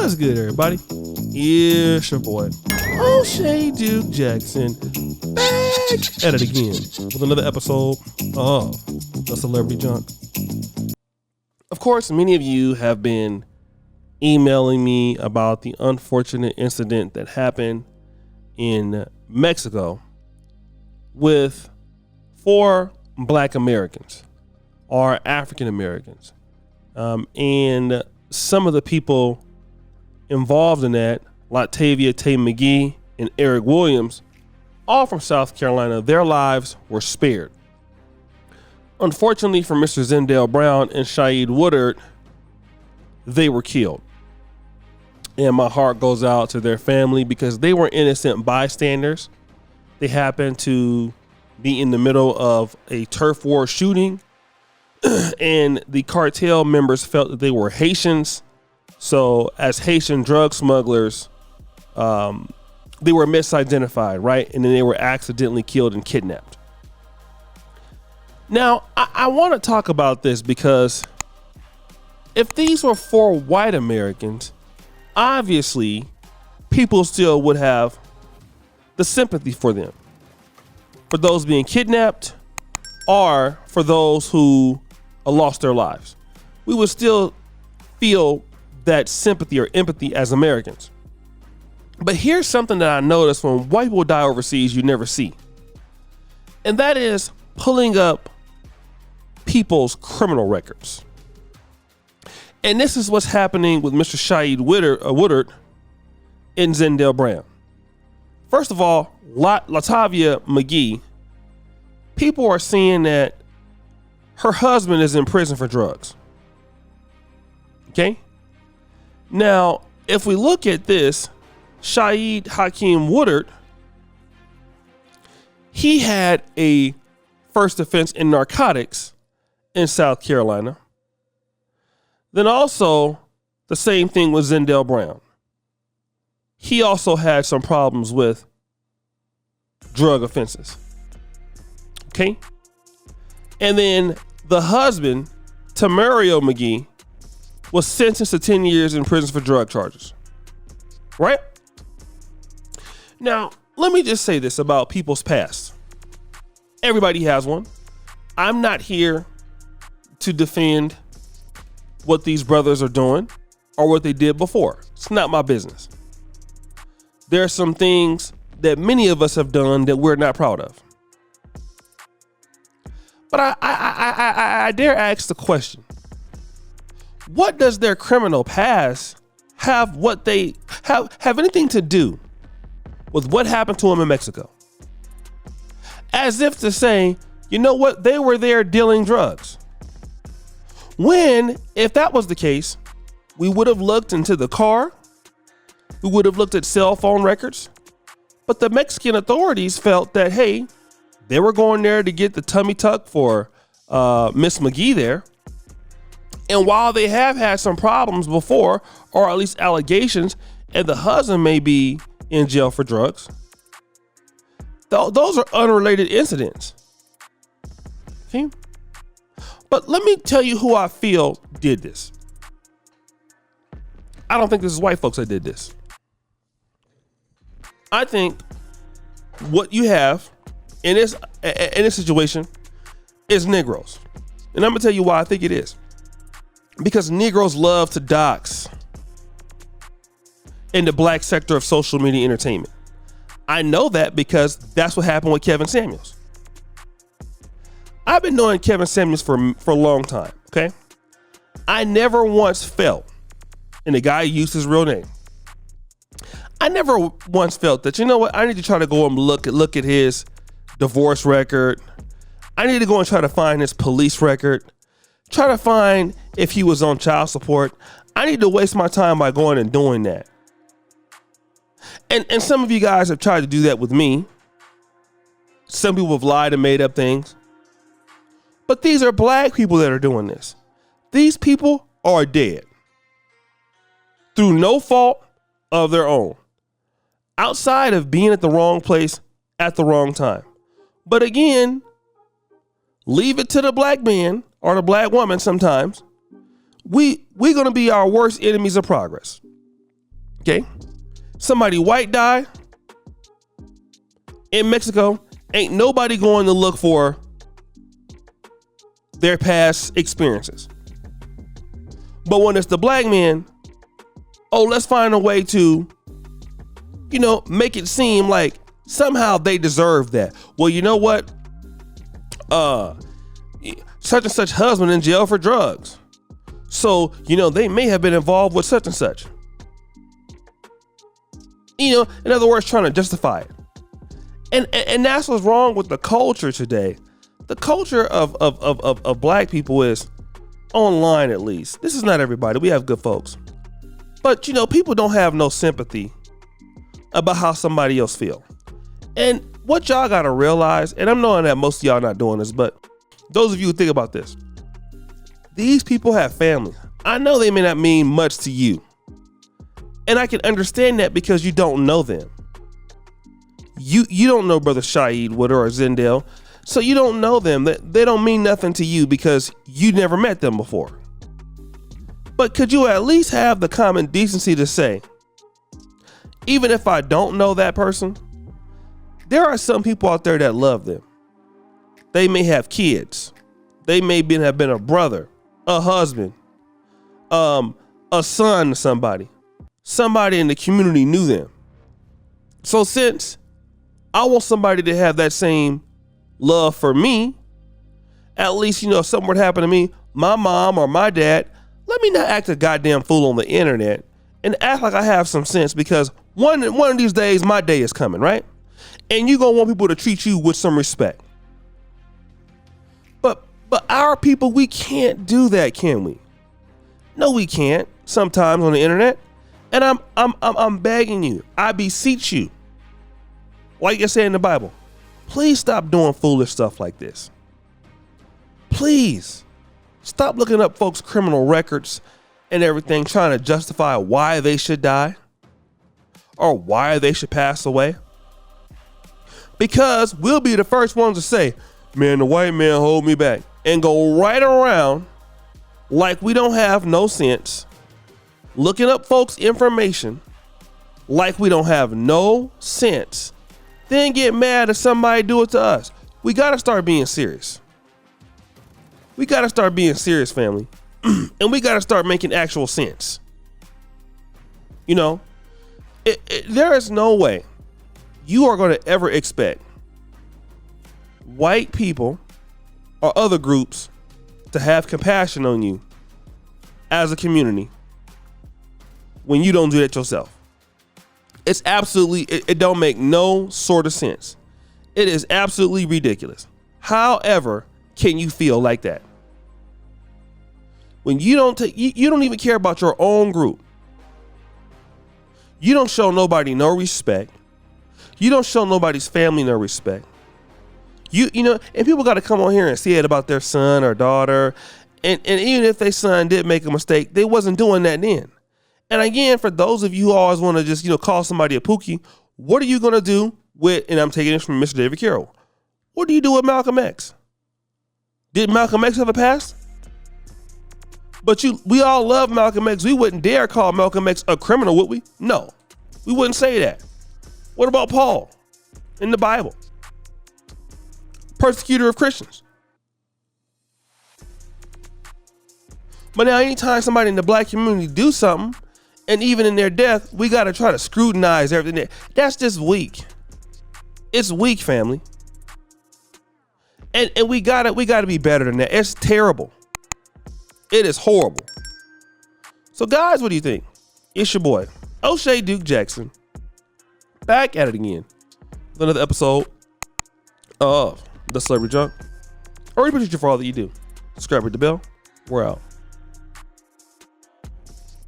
What's good, everybody? It's your boy, O'Shea Duke Jackson, back at it again with another episode of The Celebrity Junk. Of course, many of you have been emailing me about the unfortunate incident that happened in Mexico with 4 Black Americans or African Americans. And some of the people involved in that, Latavia Tay McGee and Eric Williams, all from South Carolina, their lives were spared. Unfortunately for Mr. Zindell Brown and Shaeed Woodard, they were killed. And my heart goes out to their family because they were innocent bystanders. They happened to be in the middle of a turf war shooting, and the cartel members felt that they were Haitians. So as Haitian drug smugglers, they were misidentified, right? And then they were accidentally killed and kidnapped. Now, I want to talk about this because if these were 4 white Americans, obviously people still would have the sympathy for them, for those being kidnapped or for those who lost their lives. We would still feel that sympathy or empathy as Americans. But here's something that I noticed when white people die overseas you never see. And that is pulling up people's criminal records. And this is what's happening with Mr. Shaeed Woodard and Zindell Brown. First of all, Latavia McGee, people are seeing that her husband is in prison for drugs. Okay? Now, if we look at this, Shaeed Hakeem Woodard, he had a first offense in narcotics in South Carolina. Then also the same thing with Zindell Brown. He also had some problems with drug offenses. Okay? And then the husband, Tamario McGee, was sentenced to 10 years in prison for drug charges. Right? Now, let me just say this about people's past. Everybody has one. I'm not here to defend what these brothers are doing or what they did before. It's not my business. There are some things that many of us have done that we're not proud of. But I dare ask the question. What does their criminal past have anything to do with what happened to them in Mexico? As if to say, you know what, they were there dealing drugs. When, if that was the case, we would have looked into the car, we would have looked at cell phone records, but the Mexican authorities felt that, hey, they were going there to get the tummy tuck for Miss McGee there. And while they have had some problems before, or at least allegations, and the husband may be in jail for drugs, those are unrelated incidents. Okay? But let me tell you who I feel did this. I don't think this is white folks that did this. I think what you have in this situation is Negroes. And I'm gonna tell you why I think it is. Because Negroes love to dox in the black sector of social media entertainment. I know that because that's what happened with Kevin Samuels. I've been knowing Kevin Samuels for a long time, okay? I never once felt, and the guy used his real name, I never once felt that, you know what, I need to try to go and look at his divorce record. I need to go and try to find his police record. Try to find if he was on child support. I need to waste my time by going and doing that. And some of you guys have tried to do that with me. Some people have lied and made up things. But these are black people that are doing this. These people are dead through no fault of their own, outside of being at the wrong place at the wrong time. But again, leave it to the black man or the black woman sometimes. We're going to be our worst enemies of progress. Okay. Somebody white die in Mexico, ain't nobody going to look for their past experiences. But when it's the black man, oh, let's find a way to, make it seem like somehow they deserve that. Well, you know what? Such and such husband in jail for drugs. So, they may have been involved with such and such. In other words, trying to justify it. And that's what's wrong with the culture today. The culture of black people is online, at least. This is not everybody. We have good folks. But, people don't have no sympathy about how somebody else feel. And what y'all got to realize, and I'm knowing that most of y'all not doing this, but those of you who think about this, these people have family. I know they may not mean much to you. And I can understand that because you don't know them. You don't know Brother Shaeed Woodard or Zendel, so you don't know them. They don't mean nothing to you because you never met them before. But could you at least have the common decency to say, even if I don't know that person, there are some people out there that love them. They may have kids. They may have been a brother, a husband, a son to somebody. Somebody in the community knew them. So since I want somebody to have that same love for me, at least, if something were to happen to me, my mom or my dad, let me not act a goddamn fool on the internet and act like I have some sense, because one of these days, my day is coming, right? And you're going to want people to treat you with some respect. But our people, we can't do that, can we? No, we can't. Sometimes on the internet. And I'm begging you, I beseech you, like you say in the Bible, please stop doing foolish stuff like this. Please stop looking up folks' criminal records and everything, trying to justify why they should die or why they should pass away. Because we'll be the first ones to say, man, the white man hold me back, and go right around like we don't have no sense, looking up folks' information like we don't have no sense, then get mad if somebody do it to us. We got to start being serious. We got to start being serious, family. And we got to start making actual sense. There is no way you are going to ever expect white people or other groups to have compassion on you as a community when you don't do that yourself. It's absolutely, it don't make no sort of sense. It is absolutely ridiculous. However, can you feel like that? When you don't even care about your own group. You don't show nobody no respect. You don't show nobody's family no respect. And people got to come on here and say it about their son or daughter. And even if their son did make a mistake, they wasn't doing that then. And again, for those of you who always want to just, call somebody a pookie, what are you going to do with, and I'm taking this from Mr. David Carroll, what do you do with Malcolm X? Did Malcolm X have a past? But we all love Malcolm X. We wouldn't dare call Malcolm X a criminal, would we? No, we wouldn't say that. What about Paul in the Bible? Persecutor of Christians. But now anytime somebody in the black community do something, and even in their death, we got to try to scrutinize everything. That's just weak. It's weak, family. And we got to be better than that. It's terrible. It is horrible. So guys, what do you think? It's your boy, O'Shea Duke Jackson, back at it again with another episode of The Celebrity Junk. I really appreciate you for all that you do. Subscribe, hit the bell. We're out.